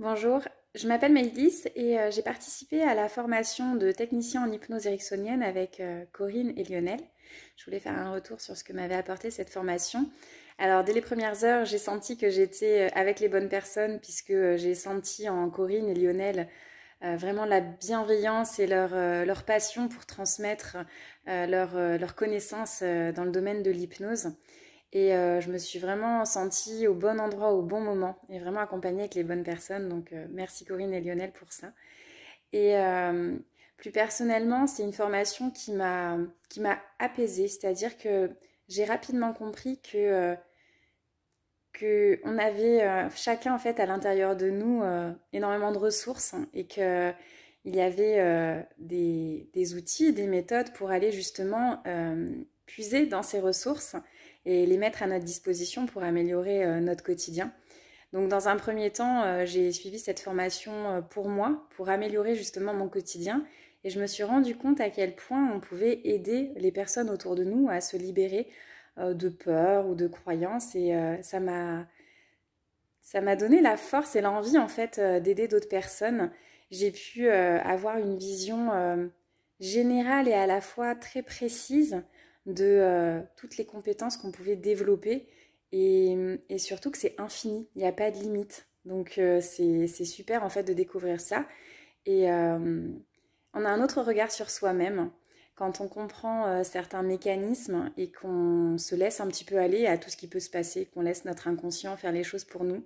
Bonjour, je m'appelle Maïlis et j'ai participé à la formation de technicien en hypnose ericksonienne avec Corinne et Lionel. Je voulais faire un retour sur ce que m'avait apporté cette formation. Alors, dès les premières heures, j'ai senti que j'étais avec les bonnes personnes puisque j'ai senti en Corinne et Lionel vraiment la bienveillance et leur passion pour transmettre leur connaissance dans le domaine de l'hypnose. Et je me suis vraiment sentie au bon endroit au bon moment et vraiment accompagnée avec les bonnes personnes. Donc merci Corinne et Lionel pour ça. Et plus personnellement, c'est une formation qui m'a apaisée. C'est-à-dire que j'ai rapidement compris que on avait chacun en fait à l'intérieur de nous énormément de ressources, hein, et que il y avait des outils, des méthodes pour aller justement puiser dans ces ressources et les mettre à notre disposition pour améliorer notre quotidien. Donc dans un premier temps, j'ai suivi cette formation pour moi, pour améliorer justement mon quotidien. Et je me suis rendu compte à quel point on pouvait aider les personnes autour de nous à se libérer de peur ou de croyances. Et ça m'a donné la force et l'envie en fait d'aider d'autres personnes. J'ai pu avoir une vision générale et à la fois très précise de toutes les compétences qu'on pouvait développer et surtout que c'est infini, il n'y a pas de limite. Donc c'est super en fait de découvrir ça et on a un autre regard sur soi-même quand on comprend certains mécanismes et qu'on se laisse un petit peu aller à tout ce qui peut se passer, qu'on laisse notre inconscient faire les choses pour nous,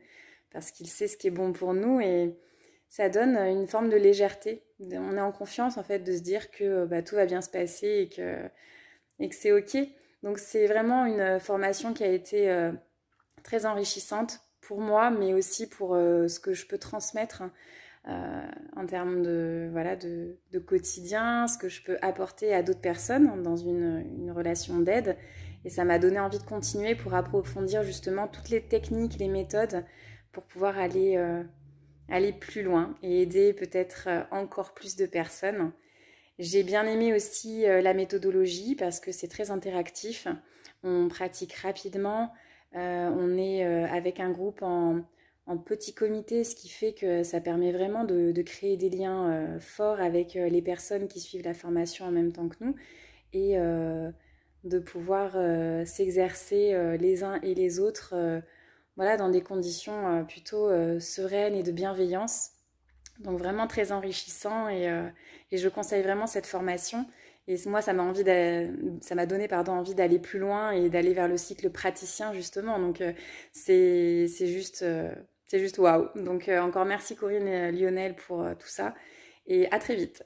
parce qu'il sait ce qui est bon pour nous et ça donne une forme de légèreté. On est en confiance en fait de se dire que bah, tout va bien se passer et que c'est ok. Donc c'est vraiment une formation qui a été très enrichissante pour moi, mais aussi pour ce que je peux transmettre en termes de, voilà, de quotidien, ce que je peux apporter à d'autres personnes dans une relation d'aide. Et ça m'a donné envie de continuer pour approfondir justement toutes les techniques, les méthodes pour pouvoir aller plus loin et aider peut-être encore plus de personnes. J'ai bien aimé aussi la méthodologie parce que c'est très interactif. On pratique rapidement. On est avec un groupe en petit comité, ce qui fait que ça permet vraiment de créer des liens forts avec les personnes qui suivent la formation en même temps que nous et de pouvoir s'exercer les uns et les autres voilà, dans des conditions plutôt sereines et de bienveillance. Donc vraiment très enrichissant et je conseille vraiment cette formation. Et moi, ça m'a donné pardon, envie d'aller plus loin et d'aller vers le cycle praticien justement. Donc c'est juste waouh. Donc encore merci Corinne et Lionel pour tout ça et à très vite.